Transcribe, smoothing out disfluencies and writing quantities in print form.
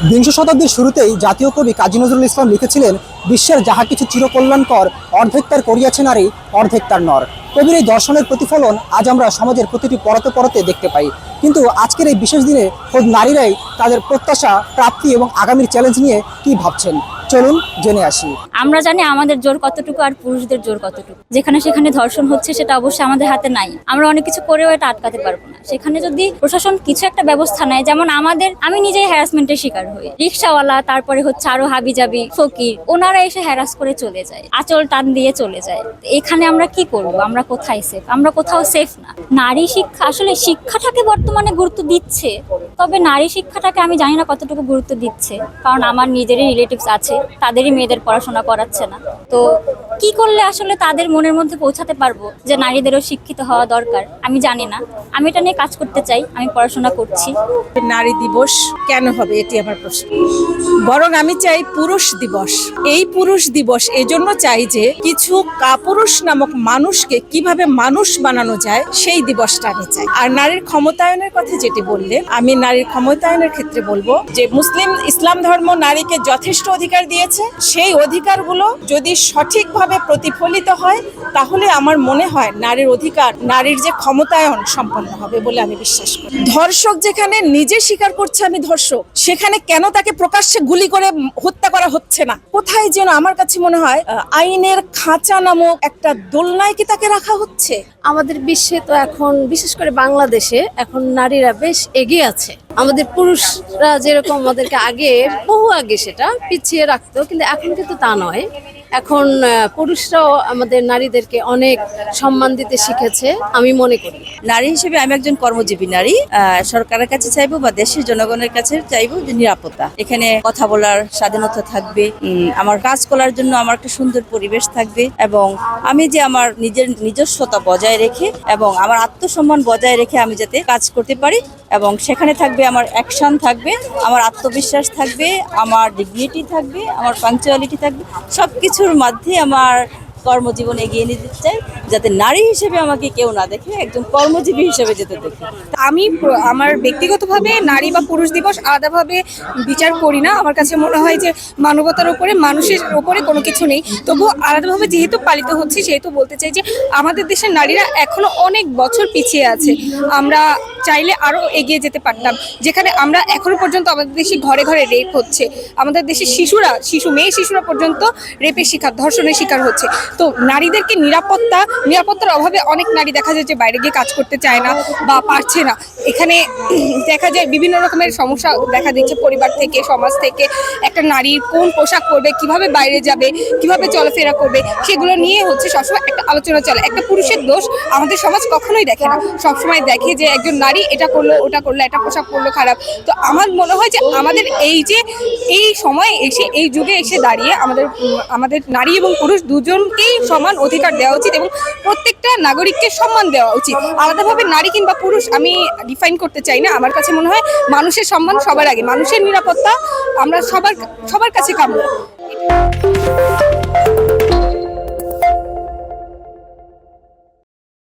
বিংশ শতাব্দীর শুরুতেই জাতীয় কবি কাজী নজরুল ইসলাম লিখেছিলেন, বিশ্বের যাহা কিছু চিরকল্যাণকর, অর্ধেক তার করিয়াছে নারী, অর্ধেক তার নর। কবির এই দর্শনের প্রতিফলন আজ আমরা সমাজের প্রতিটি পরতে পরতে দেখতে পাই। কিন্তু আজকের এই বিশেষ দিনে খোদ নারীরাই তাদের প্রত্যাশা, প্রাপ্তি এবং আগামীর চ্যালেঞ্জ নিয়ে কি ভাবছেন, চলুন জেনে আসি। আমরা জানি আমাদের জোর কতটুকু আর পুরুষদের জোর কতটুকু। যেখানে সেখানে ধর্ষণ হচ্ছে সেটা অবশ্যই আমাদের হাতে নাই, আমরা অনেক কিছু করেও এটা আটকাতে পারবো না। সেখানে যদি প্রশাসন কিছু একটা ব্যবস্থা নেয়, যেমন আমি নিজেই হ্যারাসমেন্টের শিকার হই। রিক্সাওয়ালা, তারপরে হচ্ছে আরো হাবিজাবি ফকির, ওনারা এসে হ্যারাস করে চলে যায়, আঁচল টান দিয়ে চলে যায়। এখানে আমরা কি করব? আমরা কোথায় সেফ? আমরা কোথাও সেফ না। নারী শিক্ষা, আসলে শিক্ষাটাকে বর্তমানে গুরুত্ব দিচ্ছে, তবে নারী শিক্ষাটাকে আমি জানি না কতটুকু গুরুত্ব দিচ্ছে, কারণ আমার নিজেরই রিলেটিভস আছে, তাদেরই মেয়েদের পড়াশোনা করাচ্ছে না। তো কি করলে আসলে তাদের মনের মধ্যে পৌঁছাতে পারবো যে নারীদেরও শিক্ষিত হওয়া দরকার, আমি জানি না। আমি এটা নিয়ে কাজ করতে চাই, আমি পড়াশোনা করছি। নারী দিবস কেন হবে এটি আমার প্রশ্ন। বরং আমি চাই পুরুষ দিবস। এই পুরুষ দিবস এজন্য চাই যে কিছু কাপুরুষ নামক মানুষকে কিভাবে মানুষ বানানো যায়, সেই দিবসটা আমি চাই। আর নারীর ক্ষমতায়নের কথা যেটি বললেন, আমি নারীর ক্ষমতায়নের ক্ষেত্রে বলবো যে ইসলাম ধর্ম নারীকে যথেষ্ট অধিকার দিয়েছে। সেই অধিকারগুলো যদি সঠিকভাবে প্রতিফলিত হয়, তাহলে আমার মনে হয় নারীর অধিকার, নারীর যে ক্ষমতায়ন সম্পন্ন হবে বলে আমি বিশ্বাস করি। ধর্ষক যেখানে নিজে স্বীকার করছে আমি ধর্ষক, সেখানে কেন তাকে প্রকাশ্যে গুলি করে হত্যা করা হচ্ছে না? কোথায় যেন আমার কাছে মনে হয় আইনের খাঁচা নামক একটা দোলনায় কি তাকে রাখা হচ্ছে। আমাদের বিশ্বে তো এখন, বিশেষ করে বাংলাদেশে এখন নারীরা বেশ এগিয়ে আছে। আমাদের পুরুষরা যেরকম আমাদেরকে বহু আগে সেটা পিছিয়ে রাখতো, কিন্তু এখন কিন্তু তা নয়। এখন পুরুষরাও আমাদের নারীদেরকে অনেক সম্মান দিতে শিখেছে আমি মনে করি। নারী হিসেবে আমি একজন কর্মজীবী নারী। সরকারের কাছে চাইবো বা দেশের জনগণের কাছে চাইবো যে নিরাপত্তা, এখানে কথা বলার স্বাধীনতা থাকবে, আমার কাজ করার জন্য আমার একটা সুন্দর পরিবেশ থাকবে, এবং আমি যে আমার নিজস্বতা বজায় রেখে এবং আমার আত্মসম্মান বজায় রেখে আমি যাতে কাজ করতে পারি, এবং সেখানে থাকবে আমার অ্যাকশন থাকবে, আমার আত্মবিশ্বাস থাকবে, আমার ডিগনিটি থাকবে, আমার পাংচুয়ালিটি থাকবে। সবকিছুর মধ্যে আমার কর্মজীবন এগিয়ে নিতে চাই, যাতে নারী হিসেবে আমাকে কেউ না দেখে, একজন কর্মজীবী হিসেবে যেতে দেখে। আমি আমার ব্যক্তিগতভাবে নারী বা পুরুষ দিবস আলাদাভাবে বিচার করি না। আমার কাছে মনে হয় যে মানবতার উপরে, মানুষের উপরে কোনো কিছু নেই। তবুও আলাদাভাবে যেহেতু পালিত হচ্ছে, সেহেতু বলতে চাই যে আমাদের দেশের নারীরা এখনো অনেক বছর পিছিয়ে আছে। আমরা চাইলে আরো এগিয়ে যেতে পারতাম। যেখানে আমরা এখনো পর্যন্ত আমাদের দেশে ঘরে ঘরে রেপ হচ্ছে, আমাদের দেশের মেয়ে শিশুরা পর্যন্ত রেপের শিকার, ধর্ষণের শিকার হচ্ছে। তো নারীদেরকে নিরাপত্তার অভাবে অনেক নারী দেখা যায় যে বাইরে গিয়ে কাজ করতে চায় না বা পারছে না। এখানে দেখা যায় বিভিন্ন রকমের সমস্যা দেখা দিচ্ছে, পরিবার থেকে, সমাজ থেকে। একটা নারী কোন পোশাক পরবে, কিভাবে বাইরে যাবে, কিভাবে চলাফেরা করবে, সেগুলো নিয়ে হচ্ছে সবসময় একটা আলোচনা চলে। একটা পুরুষের দোষ আমাদের সমাজ কখনোই দেখে না, সবসময় দেখে যে একজন নারী এটা করলো, ওটা করলো, একটা পোশাক পরলো খারাপ। তো আমার মনে হয় যে আমাদের এই সময় এসে, এই যুগে এসে দাঁড়িয়ে আমাদের নারী এবং পুরুষ দুজনকেই সমান অধিকার দেওয়া উচিত এবং প্রত্যেকটা নাগরিককে সম্মান দেওয়া উচিত। আলাদাভাবে নারী কিংবা পুরুষ আমি ডিফাইন করতে চাই না। আমার কাছে মনে হয় মানুষের সম্মান সবার আগে, মানুষের নিরাপত্তা আমরা সবার কাছে কাম্য।